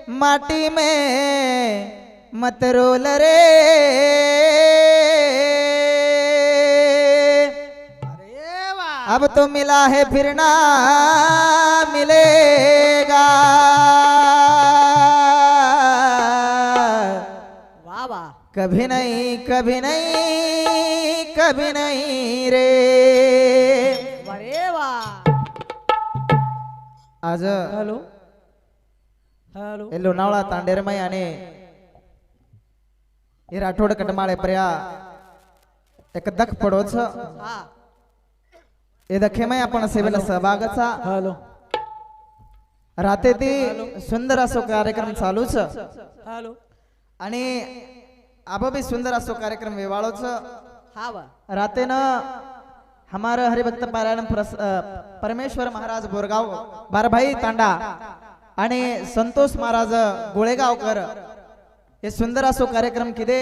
माटी में मत रोल रे। अरे वाह अब तो मिला है फिर ना मिलेगा। वाह वाह कभी नहीं कभी नहीं कभी नहीं रे। अरे वाह आज हॅलो हॅलो हे लोणावळा तांडेरमय आणि हे राठोड कटमाळे पर्या एक दख पडोच हा हे दखेमय आपण सेवेला सहभागाचा हॅलो राते ती सुंदर असो कार्यक्रम चालूच हॅलो आणि आबी सुंदर असो कार्यक्रम वेवाळोच हा वा राते न हमारा हरिभक्त पारायण परमेश्वर महाराज बोरगाव बारभाई तांडा आणि संतोष महाराज गोळेगावकर हे सुंदर असो कार्यक्रम किदे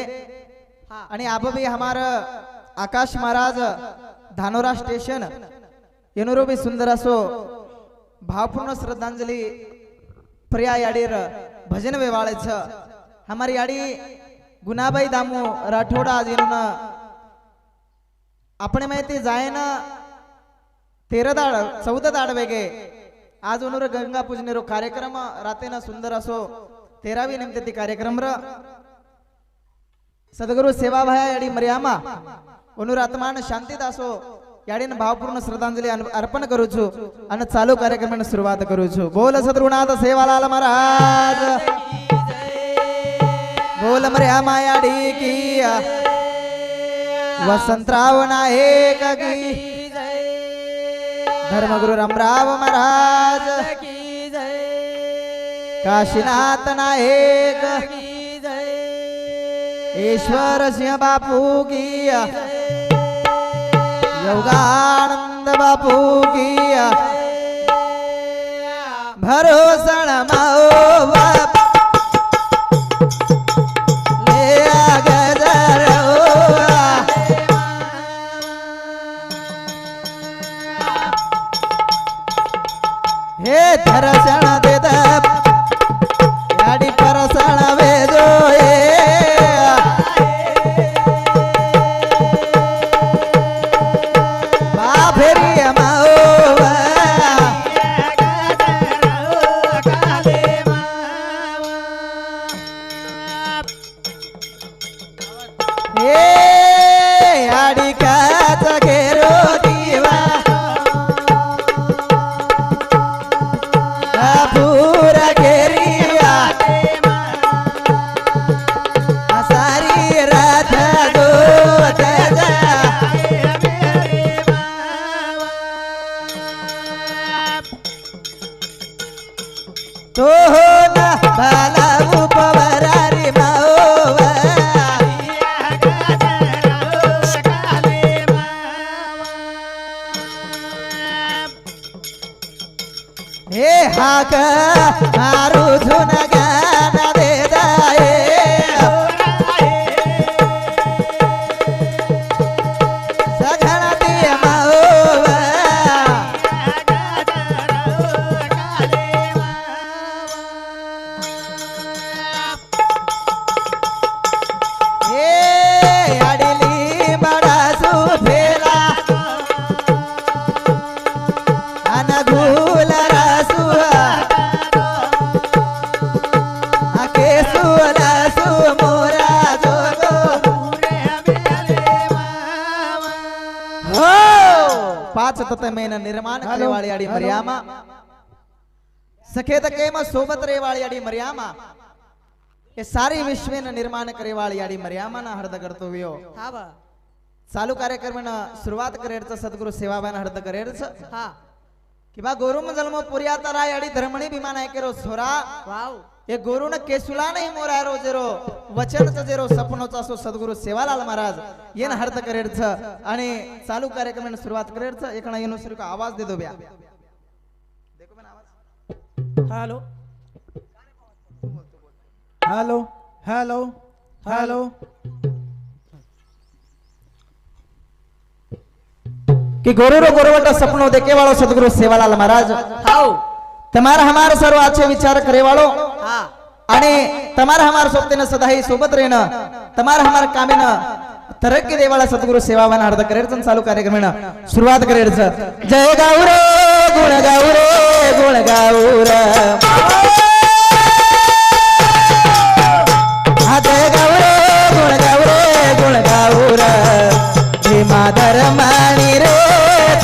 आणि आबी हमार आकाश महाराज धानोरा स्टेशन येनुरो भी सुंदर असो भावपूर्ण श्रद्धांजलि प्रिया याडीर भजन वेवाळेच हमारी याडी गुनाबाई दामू राठोडा आज येऊन आपण माहिती जायन 13 दाड 14 दाड वेगे आज उनूर गंगा पूजनेरो कार्यक्रम रातेना सुंदर असो 13वी निमित्त ती कार्यक्रम र सद्गुरु सेवा भाया याडी मर्यामा उनूर आत्मान शांती दासो याडीन भावपूर्ण श्रद्धांजलि अर्पण करू छु आणि चालू कार्यक्रमाने सुरुवात करू छु। बोल सद्गुरुनाथ सेवालाल महाराज बोल मर्यामा याडी की वसंतराव नायक की धर्मगुरु रामराव महाराज की जय काशीनाथ नायक की जय ईश्वर सिंह बापू की योगानंद बापू की भरोसण माओ बाप ले आ गजर हे धरसण दे याडी परसण वेजो बाफेरी माओ हे याडी काच घेरो दिवा पूरा घेरिया सारी रात गो तो ना भला उपवरारी माओवा हे हाक मारू धुन गाना दे दाए सघन दिय माओवा हे अडली बडा सुफेला अनघूल पाच तत्मेन निर्माण करेवाळी आडी मर्यामा सखेत केम सोबत रेवाळी आडी मर्यामा हे सारी विश्वेन निर्माण करेवाळी आडी मर्यामा ना हर्द करतो वियो हा वा चालू कार्यक्रम सुरुवात करेरच सद्गुरु सेवाबान हर्द करेरच हा किंवा गोरुम जन्म पुर्या तराय आडी धर्मणी विमान आहे केरो सोरा वाव ये गोरुन केसुला नहीं मोरा रोजेरो वचन जेरो सपनोचा सो सद्गुरु सेवालाल महाराज येन हर्द करेरच आणि चालू कार्यक्रमाने सुरुवात करेरच एकणा येनो सुरू का आवाज दे दो ब्या देखो मैंने आवाज हॅलो हॅलो हॅलो हॅलो कि गोरुरो गोरवटा सपनों देखे वालो सदगुरु सेवालाल महाराज हाउ तुम्हारा हमारा सर्व अच्छे विचार करे वालो हाँ आणि तमार हमार सोबतीनं सदाही सोबत रेणं तमार हमार कामीनं तरक्की देवाला सद्गुरु सेवावान अर्ध करेरचं चालू कार्यक्रमानं सुरुवात करेरचं जय गाऊरे गुण गाऊरे गुण गाऊर हा जय गाऊरे गुण गाऊर भीमा धर्माणी रे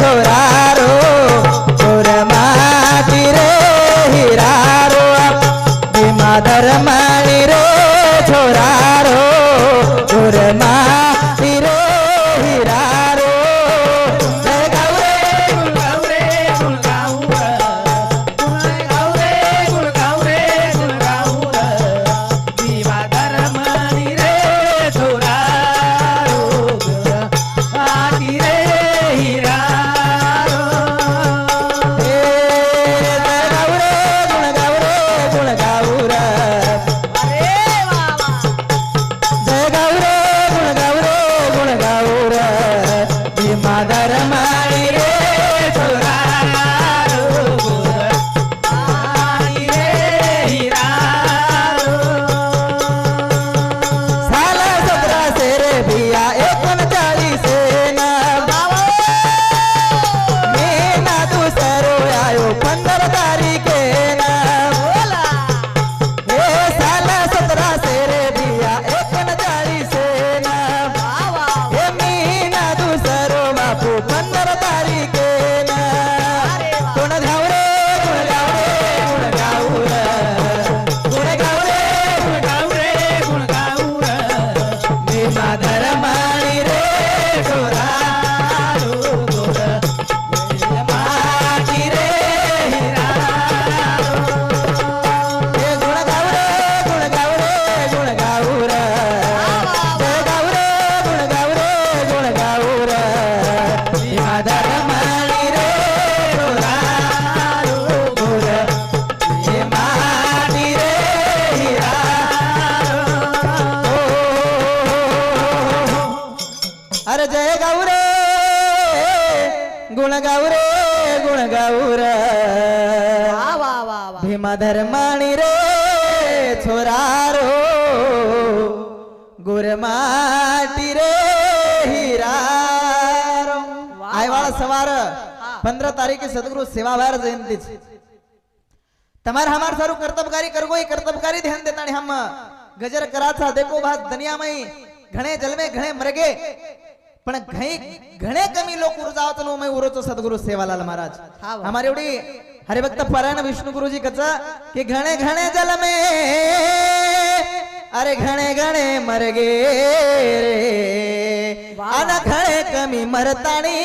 छोरारो छोर माती रे हिरारो भीमा धर्माणी रे छोरारो छोर माती रे हिरारो जय गाऊरे गुण गाऊरे गुण गाऊर भीमा धर्माणी रे छोरारो माती रे हिरारो गुण गाऊर जय गाऊरे गुण गाऊर भीमा धर्माणी रे छोरारो माती रे हिरारो साला 17 रे भिया 39 मेना दुसरो आयो 15 तारीखे हे साला 17 रे भिया 39 हे मीना दुसरो बापू 15 तारीखे गुण गाऊरे गुण गाऊर भीमा धर्माणी रे छोरारो माती रे हिरारो हे गुण गाऊरे गुण गाऊर जय गाऊरे गुण गाऊर भीमा धर्माणी रे छोरारो हे माती रे हिरारो अरे जय गाऊरे गुण गाऊर भीमा धर्माणी रे छोरारो गुरमाटी रे हिरारो आयवाळ सवार 15 तारीख सदगुरु सेवाभार जयंती तमार हमार सारू कर्तबकारी करगोई कर्तबकारी ध्यान देता हम गजर कराचा देखो भात दुनियामय घणे जलमे घणे मरगे पण घणे कमी लोक उर्जावत नो मैं उरोचो सद्गुरु सेवालाल महाराज हमारे एवढी हरिभक्त पारायण विष्णु गुरुजी कचा की घणे घणे जल में अरे घणे घणे मरगे रे आना घणे कमी मरतानी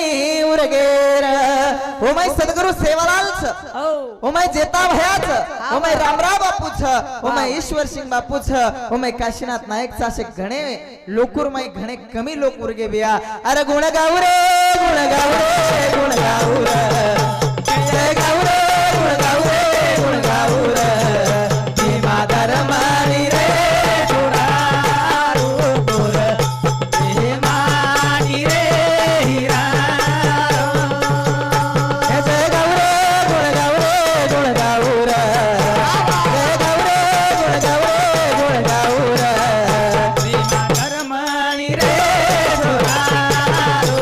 उरगे रे ओ मैं सद्गुरु सेवालालच ओ मैं जेता भयाच ओ मैं रामराव बापूच ओ मैं ईश्वर सिंह बापूच ओ मैं काशीनाथ नायक चा असे घणे लोकुर मैं घणे कमी लोक उरगे बिया अरे गुण गाऊरे गुण गाऊर जय गाऊरे गुण गाऊर भीमा धर्माणी रे छोरारो माती रे हिरारो हे जय गाऊरे गुण गाऊर जय गाऊरे गुण गाऊर भीमा धर्माणी रे छोरारो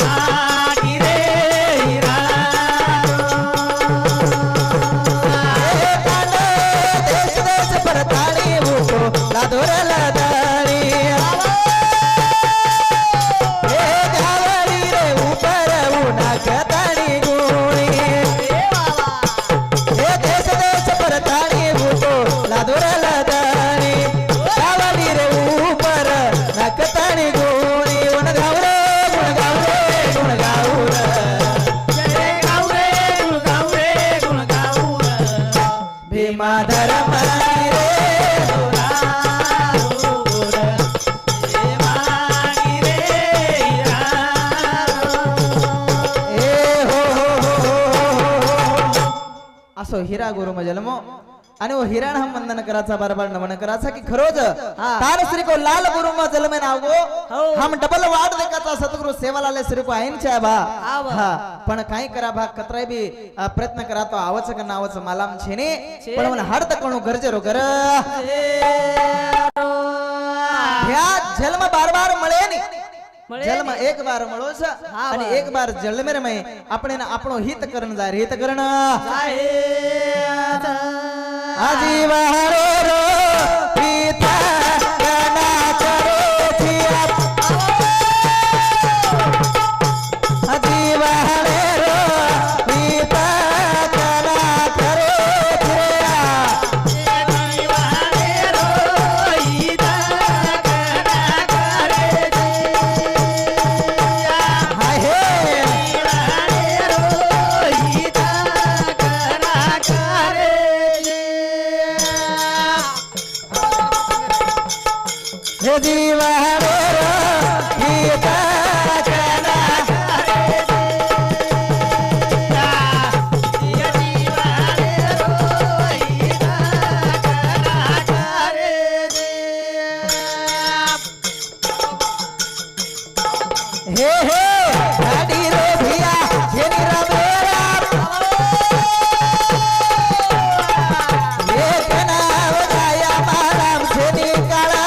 माती रे हिरारो देश देश परताणी उठो लादोर लादाणी हे गावडी रे ऊपर उनाकताणी गुणी हे देश देश परताणी उठो लादोर लादाणी गावडी रे ऊपर नाकताणी गुणी गुण गाऊरे गुण गाऊर जय गाऊरे गुण गाऊर भीमा धर्माणी रे छोरारो माती रे हिरारो ए हो असो तो हिरा गुरु जन्मो आणि वो हिरण हम वंदन कराचा बार नमन कराचा की खरोज तार श्री को लाल गुरु म जन्मे नावगो हम डबल वाट देखाचा सतगुरु सेवालाले श्री को आईन छे बा हा पण काय करा भा कतराय बी प्रयत्न करा तो आवच का नावच मालाम छे ने पण मन हड तकणो गरजेरो कर ह्या जन्म बार बार मळे नी जन्म एक बार मळो छ आणि एक बार जन्मेर मै આપણે આપણો હિત કરણ જાય હિત કરણ આજીવારો રો પિતા કના કરે થિયા આજીવારો રો પિતા કના કરે થિયા આજીવારો પિતા हे दीवाने रो गीता कना ये दीवाने रो गीता कना करे हे हे गाड़ी रो भिया जेनी रबेरा ये कना वजाया मालाम जेनी काला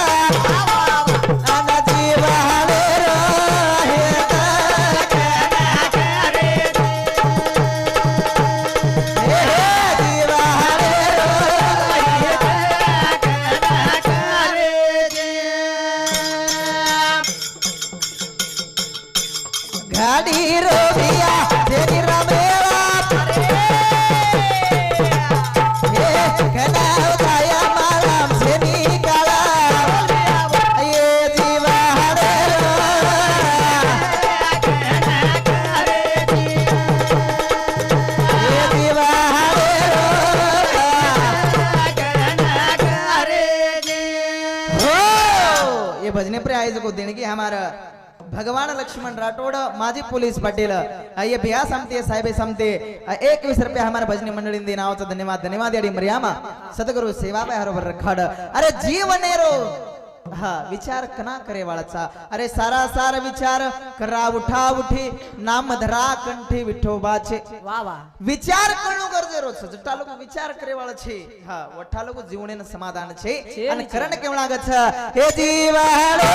गाड़ी रो भिया तेरी रमेला ये कना उठाया मालाम से निकाला ये दीवाने रो ये दीवाने रो हो ये भजने पर आए को देणगी हमारा भगवान लक्ष्मण राठोड माजी पोलीस पाटील ये बिया समते साहेब समते 21 रुपया हमारा भजनी मंडळी नावाचा धन्यवाद धन्यवाद याडी मर्यामा सद्गुरु सेवा पे हरोबर रखड अरे जीवनेरो हा विचार कना करे वाळाचा अरे सारा सार विचार करा उठा उठी नाम धरा कंठी विठोबाचे वा वा विचार करणं गरजेरो છે જટા લોકો વિચાર કરે વાળા છે હા વઠા લોકો જીવને સમાધાન છે અને કરણ કેવડા ગછ હે જીવાડે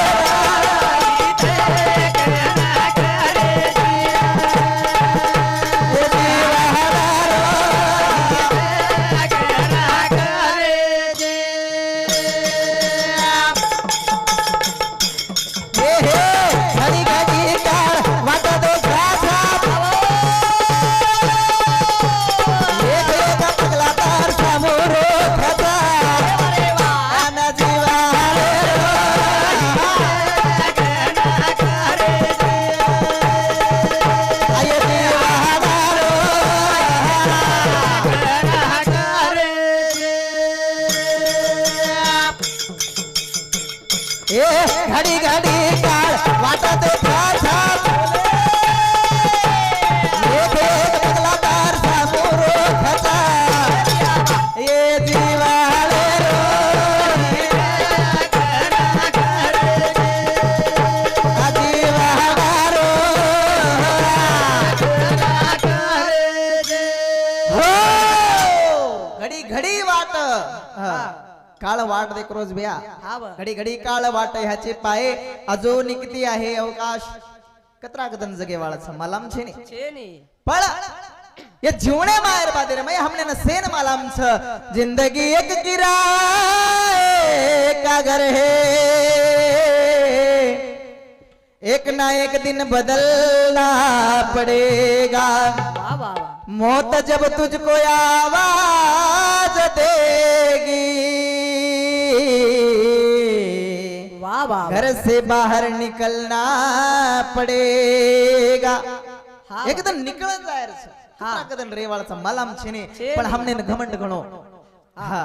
घड़ी घड़ी काल वाटत थाप एक एक पगला तार सामोरो खता ये दीवाले रो दीवारो हो घड़ी घड़ी वाट काळ वाट देख रोज भैया घडी घडी काळ वाट ह्याचे पाये अजून किती आहे अवकाश कतरा गदन जगे वाळाचा मलाम छे नी पण ये जीवने मायर बादेर मैं हमने न सेन मलाम छ जिंदगी एक किराए का घर है एक ना एक दिन बदलना पड़ेगा मौत जब तुझको आवाज देगी घर से बाहर निकलना पड़ेगा एकदम निकल जायर कदन रेवाळाचा मलाम छेने पण हमने न घमंड गणो हा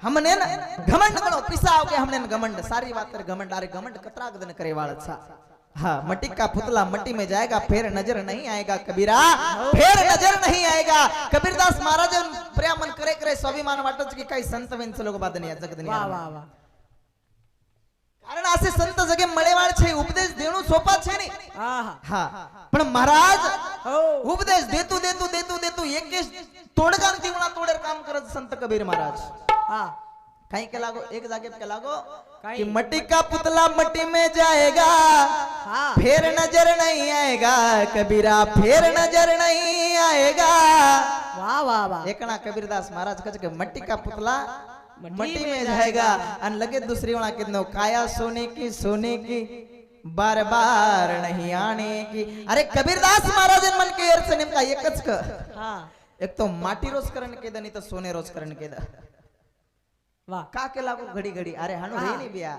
हमने न घमंड गणो पिसाव के हमने न घमंड सारी बात कर घमंड अरे घमंड कतरा कदन करे वाळाचा हाँ मट्टी का पुतला मट्टी में जाएगा फिर नजर नहीं आएगा कबीरा फिर नजर नहीं आएगा कबीरदास महाराज प्रेमन करे करे स्वाभिमान वाटच की काही संत विंच लोक बाद नाही जगत वा वा वा कारण असे संत जगे मळेवाळ छे उपदेश देणं सोपा छे नाही आहा हा पण महाराज हो उपदेश देतो एक तोडगान दिवणा तोडेर काम करत संत कबीर महाराज हा काही के लागो एक जागे के लागो काही? कि मट्टी का पुतला मट्टी में जाएगा हा फिर नजर नहीं आएगा कबीरा फिर नजर नहीं आएगा वा वा वा एकना कबीरदास महाराज कहे कि मट्टी का पुतला मट्टी मट्टी में में जाएगा और लगे दूसरी वाला कितनो काया सोने की बार बार नहीं आने की अरे कबीरदास महाराज मन के अर्थ नेमका एकच क हा एक तो माटी रोज करण के नहीं तो सोने रोज करण के वा का के लागो घडी घडी अरे हानो रे नाही बिया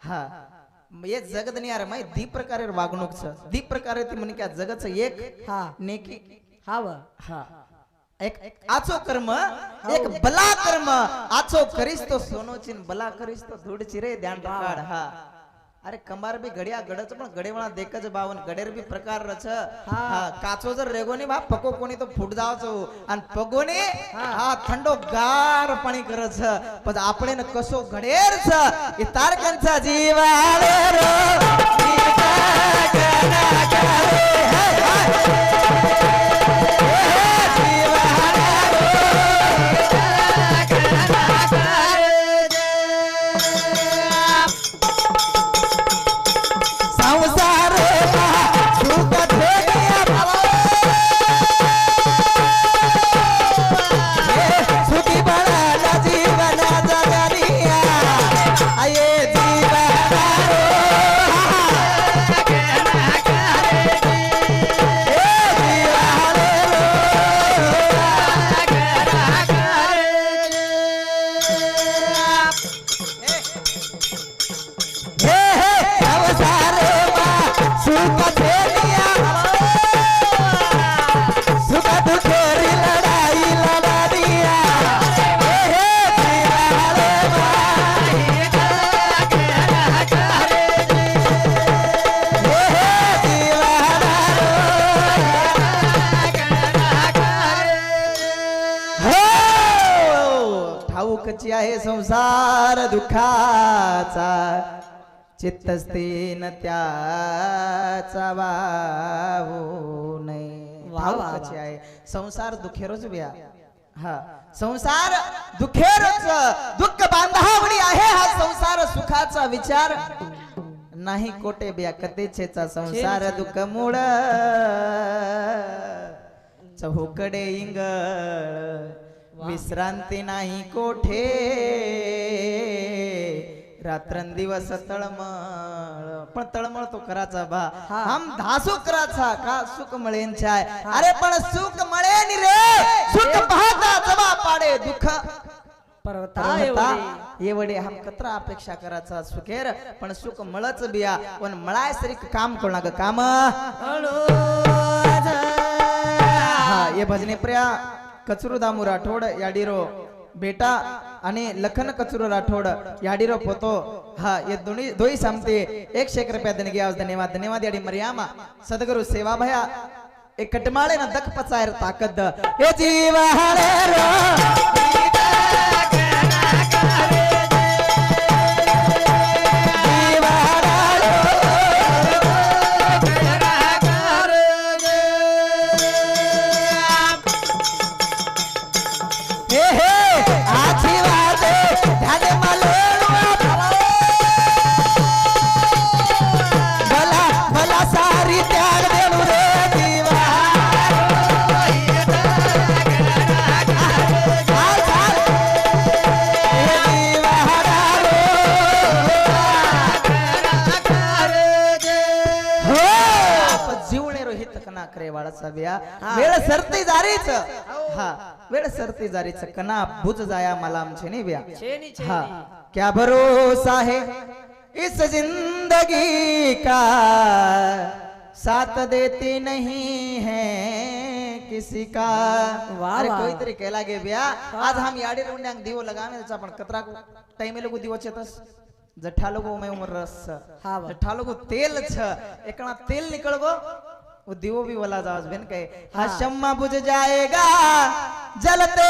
हा ये जगत नाही अरे माहिती दी प्रकारे वागणूक छ दी प्रकारे ती म्हणे की जगतच एक हा नेकी हा वा हा एक आचो कर्म एक बला कर्म आचो करीस तो सोनोचीन बला करीस तो धूडची रे ध्यान रखाड हा अरे कमार बी घडिया गडच पण गडेवाळा देखच बावन गडेर बी प्रकार रच हा काचो जर रेगोनी बा पको कोणी तो फुट जावचो आणि पगोनी हा थंडो गार पाणी करच पण आपले न कसो घडेर छ इ तारकांचा जीव आले रो ठाऊकची आहे संसार दुःखाचा चित्तस्तेन त्याचा वाहू नये वा, वा, वा. ठाऊकची आहे संसार दुखेरोच बिया हा संसार दुखेरोच दुःख बांधावडी आहे हा संसार सुखाचा विचार नाही कोटे बिया कथेचेचा संसार दुःख मूळ चहूकडे इंगळ विश्रांती नाही कोठे रात्रंदिवस तळमळ पण तळमळ तो कराचा बा हम धासू कराचा का सुख मळेंच्या अरे पण सुख मळेनी रे सुख पाहता जवा पाडे दुःख पर्वता एवढे हम कत्रा अपेक्षा कराचा सुखेर पण सुख मळच बिया पण मळाय सरी काम कोण लाग काम हा ये भजने प्रिया कचरू दामू राठोड याडीरो बेटा आणि लखन कचरू राठोड याडीरो पोतो हा ये दोई सामते 100 रुपया देणगी आज धन्यवाद धन्यवाद याडी मरियामा सद्गुरु सेवा भया एक कटमाळे न दख पचायर ताकद हे जीव हरे रो वेळ सरती जारीच हा वेळ सरती जारीच कना बुझ जाया मलाम छे नहीं बिया हा क्या भरोसा है इस जिंदगी का साथ देती नहीं है किसी का अरे कोई तरी कहला गे बिया आज हम याडी रुंड्यांग दिवो लगावे त्याचा पण कतरा टाइम लोग दिवो चेतस जठा लोगो में उमर रस હા વા जठा लोगो तेल छ एकना तेल निकल गो वो दिवो भी वाला जावज बेन कहे हाँ। शम्मा बुझ जाएगा जलते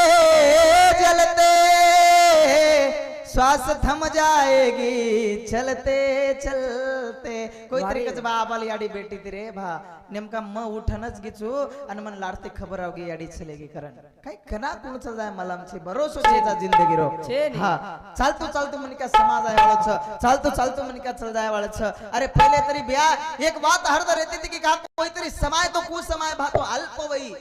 जलते श्वास थम जाएगी चलते चलते कोई वारे. तरीके बाबाली याडी बेटी ती रे भा नेमका म उठनच गिचू आणि मन लाडते खबर आवगी याडी चलेगी करण काय कना कुणच जाय मला आमची भरोसो छेचा जिंदगी रो छे नी. हा चालतो चालतो म्हणे का समाज आहे वाळच चालतो चालतो म्हणे का चल जाय वाळच अरे पहिले तरी बिया एक बात हरदर येते ती की का कोईतरी समाय तो कु समाय भातो अल्पवयी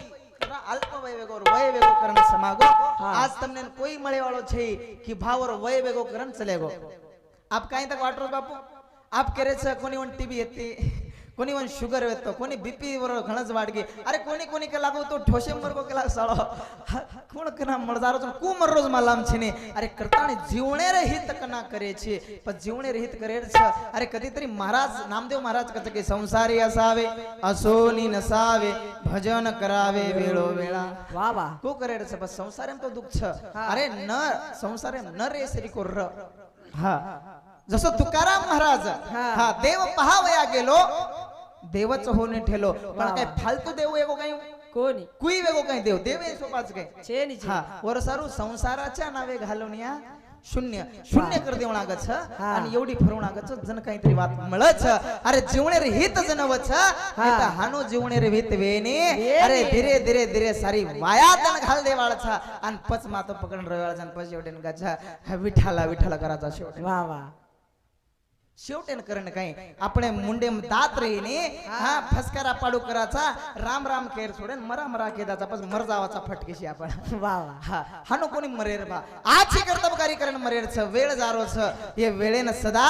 अल्प वय वेगो वय वेगो करण समागो आज तमने कोई मळे वाळो छे की भावर वय वेगो करण चलेगो आप काही तक वाटरो बापू आप करे छ कोणी वन टीबी येते कोणी वन शुगर येतो कोणी बीपी वर घणच वाढगे अरे कोणी कोणी के लागो तो ठोशे मरगो केला साळो कोण कना मरदारो कु मररोज मालाम छे ने अरे करताने जीवणे रे हित कना करे छे पण जीवणे रे हित करे छ अरे कधीतरी महाराज नामदेव महाराज कहते के संसारी असावे असोनी नसावे भजन करावे वेळो वेळा वा वा को करे छ बस संसारेम तो दुःख छ अरे न संसारेम न रे सरी को र हा जसं तुकाराम महाराज हा देव पहावया गेलो देवच होणे ठेलो पण काय फालतू देव एगो काही कोणी कुई वेगो काही देव देवे सोपाच काय छे नी छे हा वर सारू संसाराच्या नावे घालवण्या शून्य शून्य कर देवणा गछ आणि एवढी फरवणा गछ जन काहीतरी वात मळच अरे जीवणे रे हित जनवच आता हानो जीवणे रे हित वेने अरे धीरे धीरे धीरे सारी वाया तन घाल देवाळच आणि पच मात पकडन रवाळ जन पच एवढेन गछ विठाला विठाला कराचा शेवट वा वा शेवटेन करण काही आपणे मुंडे दात रहीने हा फसकारा पाडू कराचा राम राम केर सोडेन मरा मरा केदाचा पस मर जावाचा फटकेशी आपण वा वा हा हानो कोणी मरेर बा आजची कर्तव्यकारी करण मरेर छ वेळ जारो छ ये वेळेन सदा